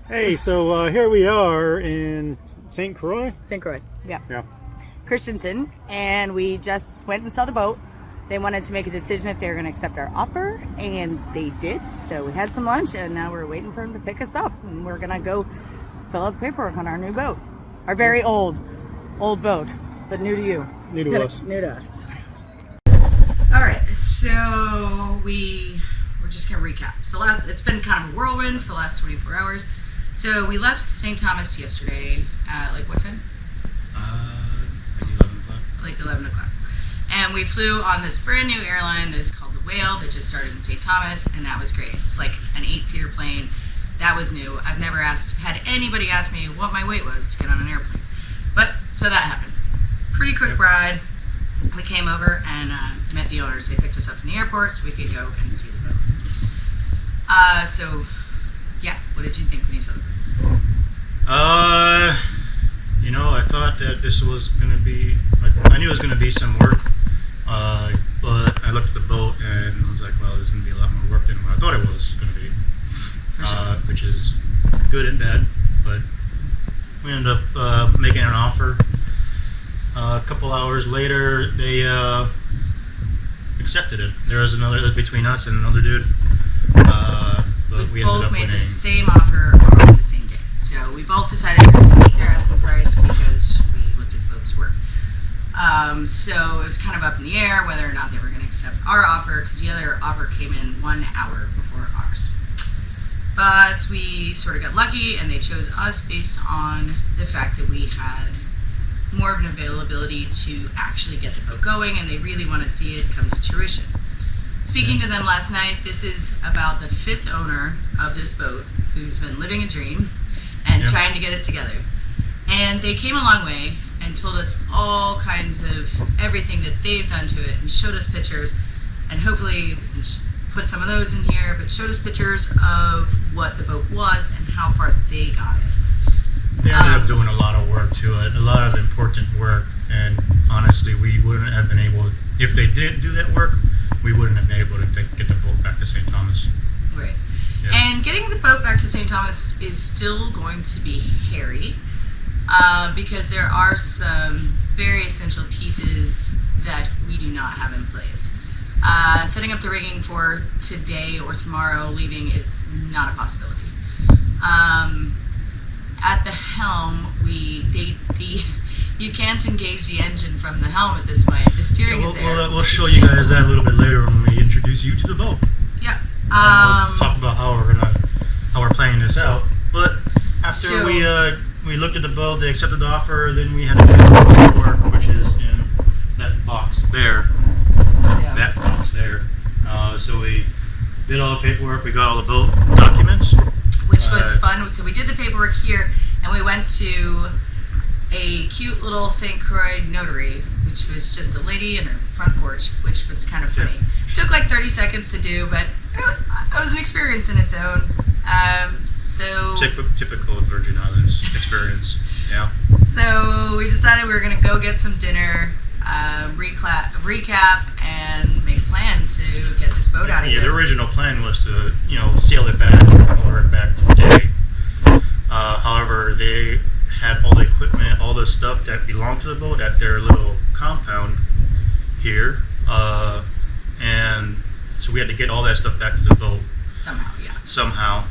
Hey, so here we are in St. Croix. St. Croix, yeah. Yeah. Christensen, and we just went and saw the boat. They wanted to make a decision if they were going to accept our offer, and they did. So we had some lunch, and now we're waiting for them to pick us up, and we're going to go fill out the paperwork on our new boat. Our very old boat, but new to you. New to us. New to us. All right, so we're just gonna recap. So it's been kind of a whirlwind for the last 24 hours. So we left St. Thomas yesterday at like what time? Like 11 o'clock. Like 11 o'clock. And we flew on this brand new airline that is called the Whale that just started in St. Thomas, and that was great. It's like an 8-seater plane. That was new. I've never had anybody ask me what my weight was to get on an airplane. But so that happened. Pretty quick ride. We came over and met the owners. They picked us up from the airport so we could go and see the boat. So, yeah, what did you think when you saw the boat? I thought that this was going to be, I knew it was going to be some work, but I looked at the boat and was like, well, there's going to be a lot more work than what I thought it was going to be, which is good and bad, but we ended up making an offer. A couple hours later, they accepted it. There was between us and another dude. But we ended both up made winning. the same offer on the same day. So we both decided we were going to meet their asking price because we looked at the boat's work. So it was kind of up in the air whether or not they were going to accept our offer because the other offer came in 1 hour before ours. But we sort of got lucky and they chose us based on the fact that we had more of an availability to actually get the boat going, and they really want to see it come to fruition. Speaking to them last night, this is about the 5th owner of this boat who's been living a dream and trying to get it together. And they came a long way and told us all kinds of everything that they've done to it and showed us pictures, and hopefully we can put some of those in here, but showed us pictures of what the boat was and how far they got it. They ended up doing a lot of work to it, a lot of important work, and honestly, we wouldn't have been able, if they didn't do that work, we wouldn't have been able to get the boat back to St. Thomas. Right. Yeah. And getting the boat back to St. Thomas is still going to be hairy because there are some very essential pieces that we do not have in place. Setting up the rigging for today or tomorrow leaving is not a possibility. At the helm, you can't engage the engine from the helm at this point. The steering is there. We'll show you guys that a little bit later when we introduce you to the boat. Yeah. We'll talk about how we're planning this out. But after we looked at the boat, they accepted the offer. Then we had to do the paperwork, which is in that box there. Yeah. That box there. So we did all the paperwork. We got all the boat documents. Which was fun. So we did the paperwork here, and we went to a cute little St. Croix notary, which was just a lady in her front porch, which was kind of funny. Yeah. Took like 30 seconds to do, but it was an experience in its own. Typical Virgin Islands experience. Yeah. So we decided we were going to go get some dinner, recap, and make a plan to get this boat out of here. Yeah, the original plan was to, sail it back, motor it back today. However, they had all the equipment, all the stuff that belonged to the boat at their little compound here, and so we had to get all that stuff back to the boat somehow.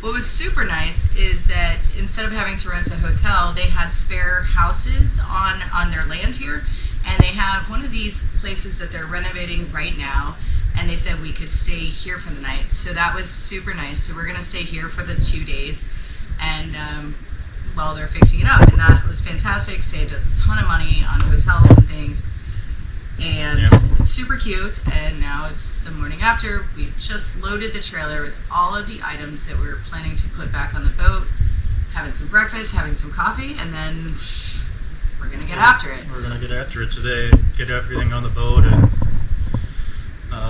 What was super nice is that instead of having to rent a hotel, they had spare houses on their land here, and they have one of these places that they're renovating right now, and they said we could stay here for the night. So that was super nice. So we're going to stay here for the 2 days, and while they're fixing it up, and that was fantastic. Saved us a ton of money on hotels and things, and it's super cute. And now it's the morning after. We just loaded the trailer with all of the items that we were planning to put back on the boat, having some breakfast, having some coffee, and then we're going to get after it. We're going to get after it today, get everything on the boat, and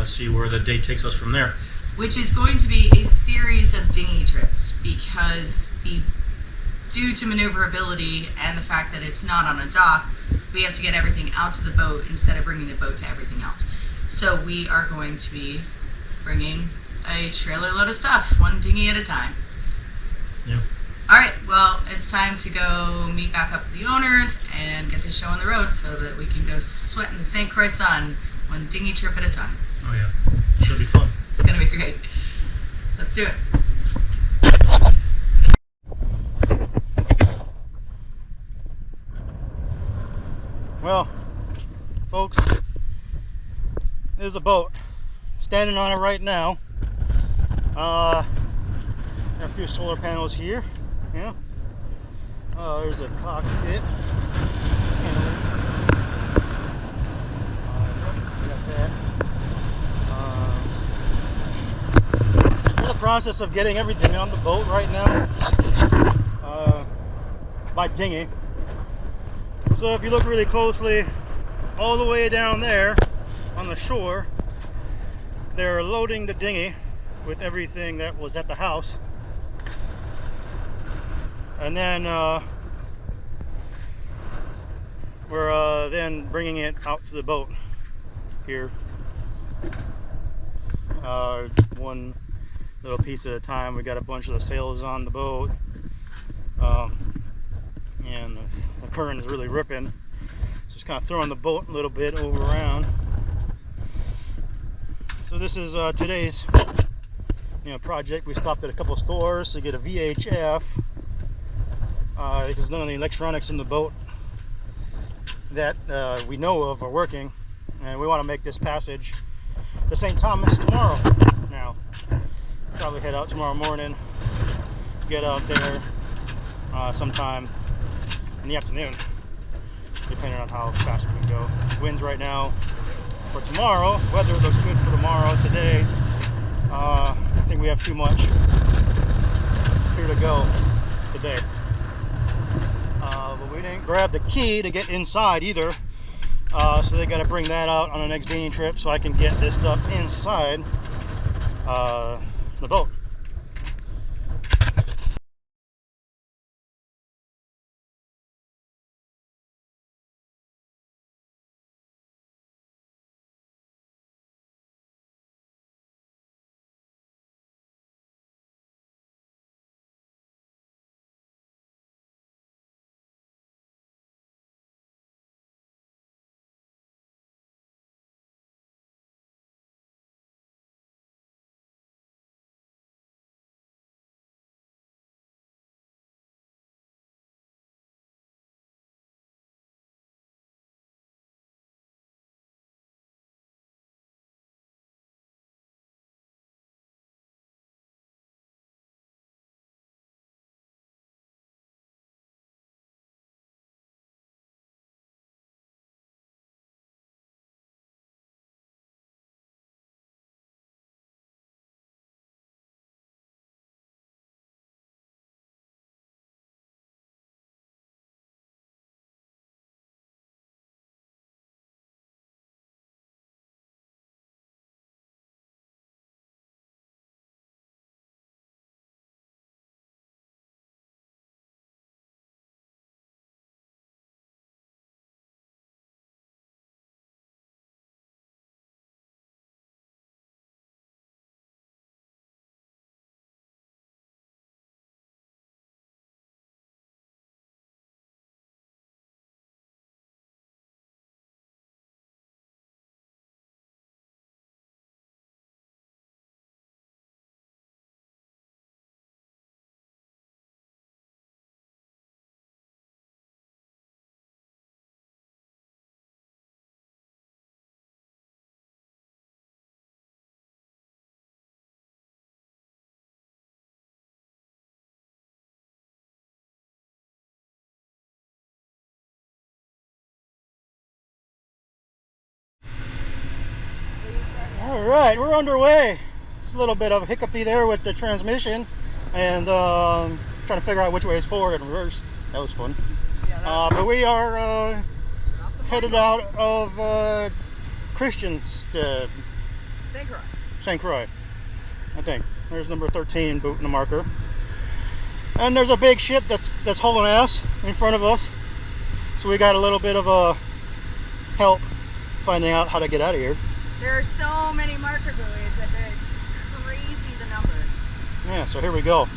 see where the day takes us from there. Which is going to be a series of dinghy trips because due to maneuverability and the fact that it's not on a dock, we have to get everything out to the boat instead of bringing the boat to everything else. So we are going to be bringing a trailer load of stuff, one dinghy at a time. Yeah. All right, well, it's time to go meet back up with the owners and get this show on the road so that we can go sweat in the St. Croix sun, one dinghy trip at a time. Oh yeah. It's gonna be fun. It's gonna be great. Let's do it. Well, folks, there's the boat. Standing on it right now. Got a few solar panels here. Yeah. There's a cockpit. We got that. We're in the process of getting everything on the boat right now. By dinghy. So if you look really closely, all the way down there on the shore, they're loading the dinghy with everything that was at the house. And then we're then bringing it out to the boat here. One little piece at a time. We got a bunch of the sails on the boat. And the current is really ripping. So it's kind of throwing the boat a little bit over around. So this is today's project. We stopped at a couple of stores to get a VHF because none of the electronics in the boat that we know of are working, and we want to make this passage to St. Thomas tomorrow. Now, probably head out tomorrow morning, get out there sometime in the afternoon, depending on how fast we can go. Winds right now for tomorrow. Weather looks good for tomorrow. Today, I think we have too much here to go today. But we didn't grab the key to get inside either. So they got to bring that out on the next dinghy trip so I can get this stuff inside the boat. All right, we're underway. It's a little bit of a hiccupy there with the transmission, and trying to figure out which way is forward and reverse. That was fun. Yeah, but we are headed out of Christiansted. St. Croix. St. Croix, I think. There's number 13 boot in the marker. And there's a big ship that's hauling ass in front of us. So we got a little bit of a help finding out how to get out of here. There are so many marker buoys that it's just crazy the number. Yeah, so here we go.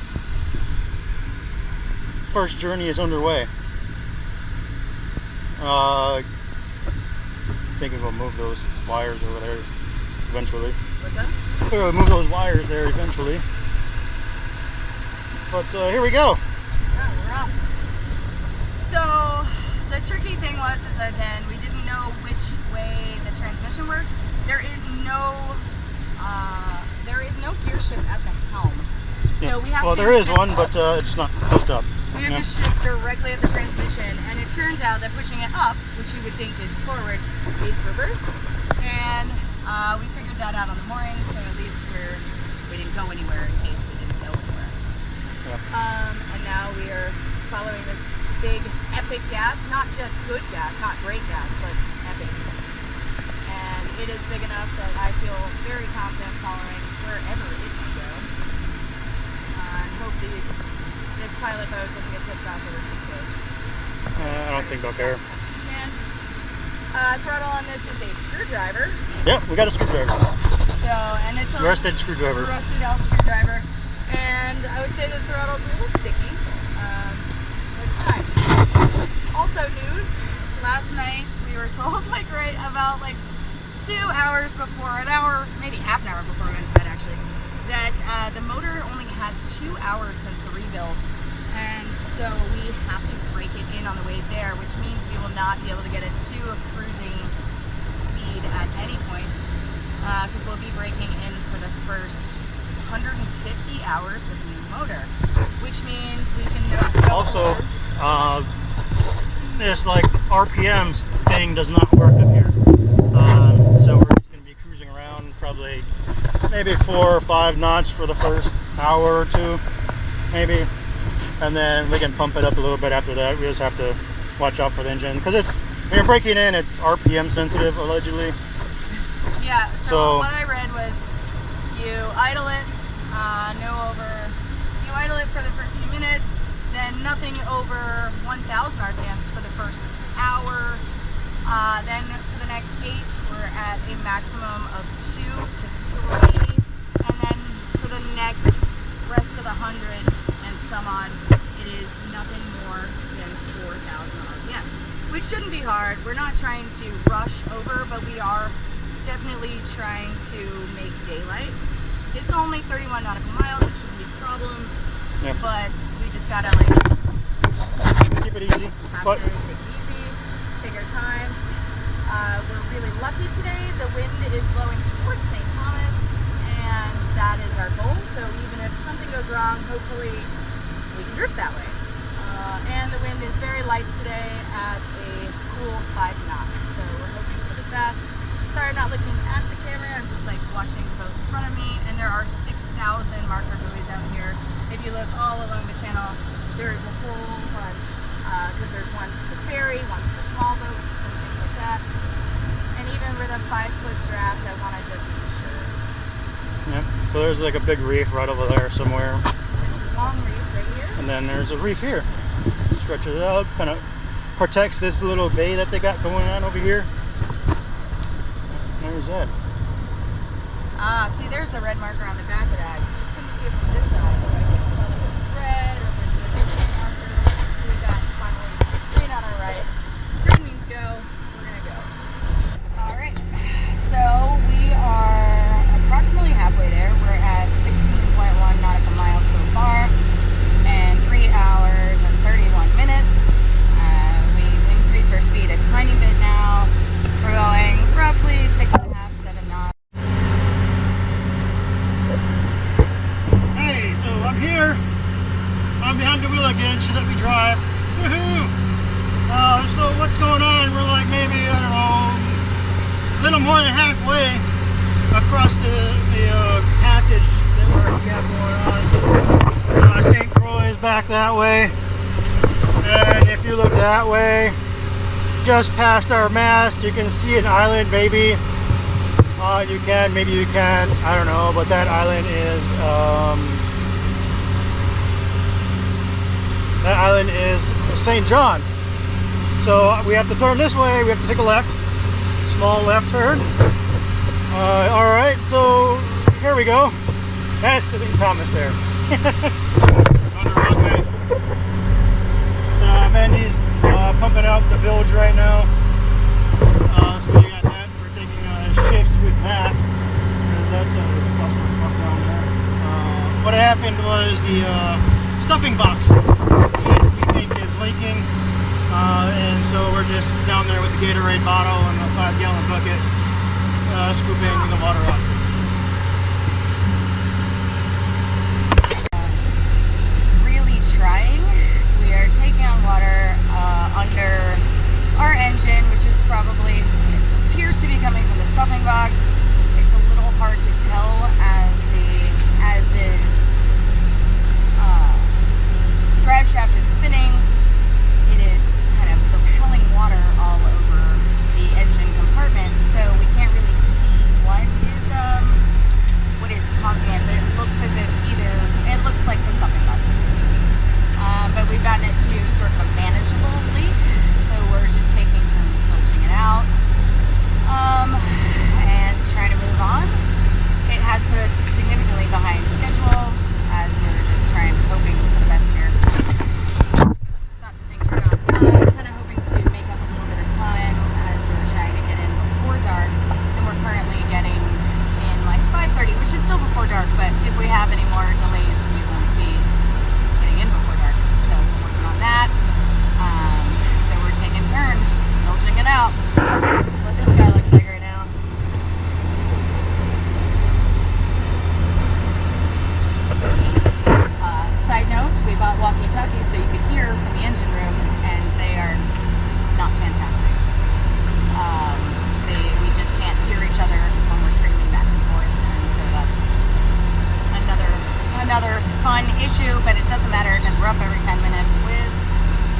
first journey is underway. Thinking we'll move those wires over there eventually. What's that? I figure we'll move those wires there eventually. But here we go. Yeah, we're off. So the tricky thing is again, we didn't know which way the transmission worked. There is no gear shift at the helm. So we have well, to there is shift- one, but it's not hooked up. We have to shift directly at the transmission, and it turns out that pushing it up, which you would think is forward, is reverse. And we figured that out on the mooring, so at least we didn't go anywhere in case we didn't go anywhere. Yeah. And now we are following this big epic gas, not just good gas, not great gas, but epic. And it is big enough that I feel very confident following wherever it may go. And hope this pilot boat doesn't get pissed off that we're too close. I don't think they'll care. Throttle on this is a screwdriver. Yep, we got a screwdriver. So, and it's a Rusted screwdriver. rusted out screwdriver. And I would say the throttle's a little sticky. But it's fine. Also news, last night we were told right about 2 hours before, an hour, maybe half an hour before we went to bed actually, that the motor only has 2 hours since the rebuild. And so we have to break it in on the way there, which means we will not be able to get it to a cruising speed at any point, because we'll be breaking in for the first 150 hours of new motor, which means we can go Also, this RPM thing does not work up here. So we're just going to be cruising around probably maybe 4 or 5 knots for the first hour or two, maybe. And then we can pump it up a little bit after that. We just have to watch out for the engine, because when you're breaking in, it's RPM sensitive, allegedly. Yeah, so what I read was you idle it, you idle it for the first few minutes, then nothing over 1,000 RPMs for the first hour. Then for the next 8, we're at a maximum of 2 to 3. And then for the next rest of the 100 and some odd, it is nothing more than 4,000 RPMs, which shouldn't be hard. We're not trying to rush over, but we are definitely trying to make daylight. It's only 31 nautical miles, it shouldn't be a problem, Yeah. but we just gotta Keep it easy. have to take it easy, take our time. We're really lucky today. The wind is blowing towards St. Thomas, and that is our goal. So even if something goes wrong, hopefully we can drift that way. And the wind is very light today at a cool 5 knots. So we're hoping for the best. Sorry, I'm not looking at the camera. I'm just watching the boat in front of me. And there are 6,000 marker buoys out here. If you look all along the channel, there is a whole bunch. Because there's ones for the ferry, ones for small boats, and things like that. And even with a 5-foot draft, I want to just be sure. Yep. So there's a big reef right over there somewhere. This is Long Reef right here. And then there's a reef here. Stretches out, kind of protects this little bay that they got going on over here. There's that. See, there's the red marker on the back of that. You just couldn't see it from this side, so I couldn't tell if it was red or if it's just a marker. We got finally green on our right. Green means go. We're gonna go. All right. So we are approximately halfway there. We're at 16.1 nautical miles so far, and 3 hours and 31 minutes. We've increased our speed a tiny bit now. We're going roughly 6.5, 7 knots. Hey, so I'm here. I'm behind the wheel again. She let me drive. Woohoo! So what's going on? We're maybe, I don't know, a little more than halfway across the passage that we have going on. St. Croix is back that way. And if you look that way, just past our mast, you can see an island, maybe. Maybe you can, I don't know, but that island is St. John. So we have to turn this way, we have to take a left, small left turn. Alright, so here we go. That's St. Thomas there. On the runway. happened was the stuffing box we think is leaking, and so we're just down there with the Gatorade bottle and a 5-gallon bucket, scooping the water up. Really trying. We are taking on water under our engine, which is probably, appears to be coming from the stuffing box. It's a little hard to tell as the drive shaft is spinning. It is kind of propelling water all over the engine compartment, so we can't really see what is causing it. But it looks as if it looks like the stuffing box is leaking. But we've gotten it to sort of a manageable leak, so we're just taking turns bilging it out and trying to move on. It has put us significantly behind schedule as we're just hoping for the best here. Got the thing turned on. Kind of hoping to make up a little bit of time as we're trying to get in before dark, and we're currently getting in like 5:30, which is still before dark, but if we have any more delays, we won't be getting in before dark. So we're working on that. So we're taking turns, bilging it out. This is what this guy looks like right now. Side note, we bought walkie-talkies so you could hear from the engine room, and they are not fantastic. We just can't hear each other when we're screaming back and forth, and so that's another fun issue, but it doesn't matter because we're up every 10 minutes with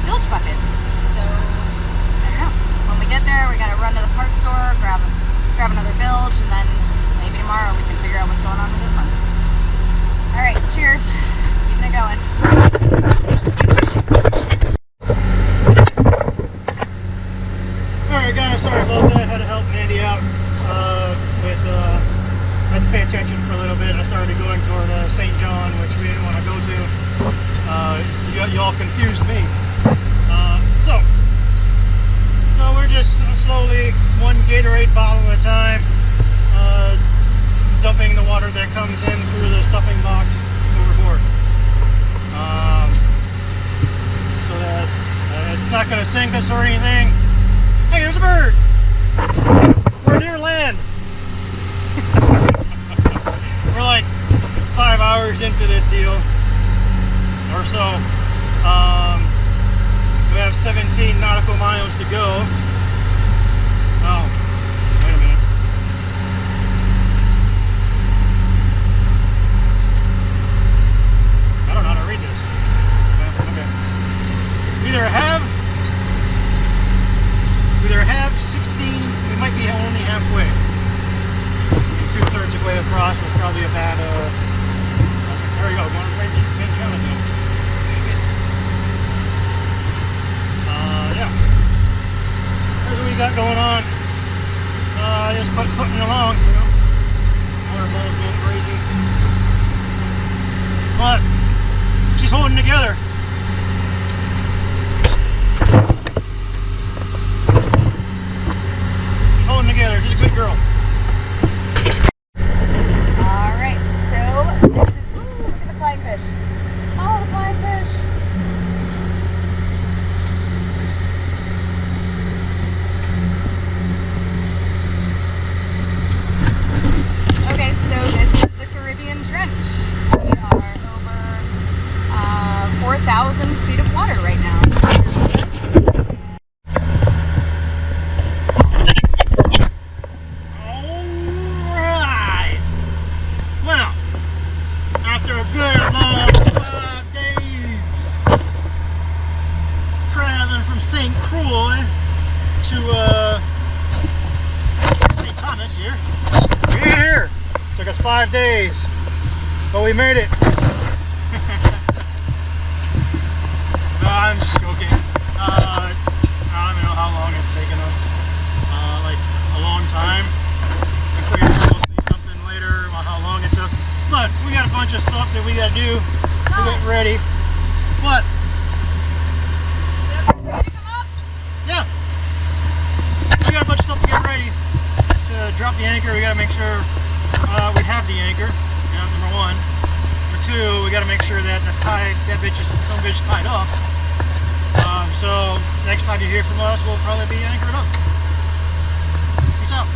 bilge buckets. So I don't know. When we get there, we gotta run to the parts store, grab another bilge, and then maybe tomorrow we can figure out what's going on with this one. All right, cheers. Keeping it going. Alright guys, sorry about that. Had to help Andy out I had to pay attention for a little bit. I started going toward St. John, which we didn't want to go to. You all confused me. So we're just slowly, one Gatorade bottle at a time, dumping the water that comes in through the stuffing box overboard. So that it's not going to sink us or anything. Hey, there's a bird! We're near land! We're like 5 hours into this deal, or so. We have 17 nautical miles to go. Oh, wait a minute. I don't know how to read this. Okay. We either have 16, we might be only halfway. And 2/3 of the way across was probably a bad, there we go, going to St. John again. Yeah. Here's what we got going on. Just putting along, you know. Water ball's going crazy. But she's holding together. She's holding together. She's a good girl. Alright, so this is, ooh, look at the flying fish. Oh, the flying fish. Okay, so this is the Caribbean Trench. We are over 4,000 feet of water right now. Alright. Well, after a good long 5 days traveling from St. Croix to St.Thomas here, we're here. Took us 5 days, but we made it. No, I'm just joking. I don't even know how long it's taken us. Like a long time. I'm pretty sure we'll see something later about how long it took. But we got a bunch of stuff that we gotta do to get ready. What? Yeah. We got a bunch of stuff to get ready to drop the anchor. We gotta make sure we have the anchor. Yeah, number one. Number two, we got to make sure that that some bitch is tied off. So next time you hear from us, we'll probably be anchored up. Peace out.